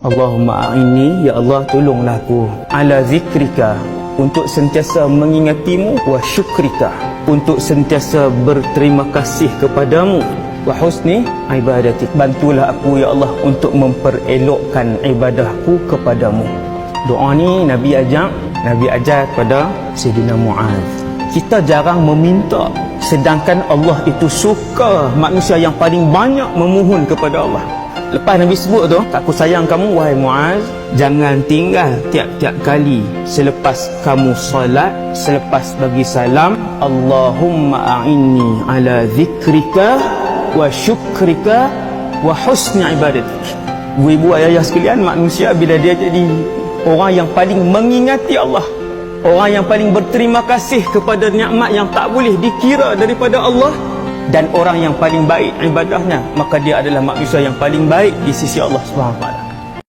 Allahumma a'inni, ya Allah tolonglah aku, ala zikrika, untuk sentiasa mengingatimu, wa syukrika, untuk sentiasa berterima kasih kepadamu, wa husni ibadatik, bantulah aku ya Allah untuk memperelokkan ibadahku kepadamu. Doa ni Nabi ajar kepada Sayyidina Muaz. Kita jarang meminta, sedangkan Allah itu suka manusia yang paling banyak memohon kepada Allah. Lepas Nabi sebut tu, aku sayang kamu wahai Muaz, jangan tinggal tiap-tiap kali selepas kamu solat, selepas bagi salam, Allahumma a'inni ala zikrika wa syukrika wa husni ibadatik. Ibu ayah sekalian, manusia bila dia jadi orang yang paling mengingati Allah, orang yang paling berterima kasih kepada nikmat yang tak boleh dikira daripada Allah, dan orang yang paling baik ibadahnya, maka dia adalah manusia yang paling baik di sisi Allah SWT.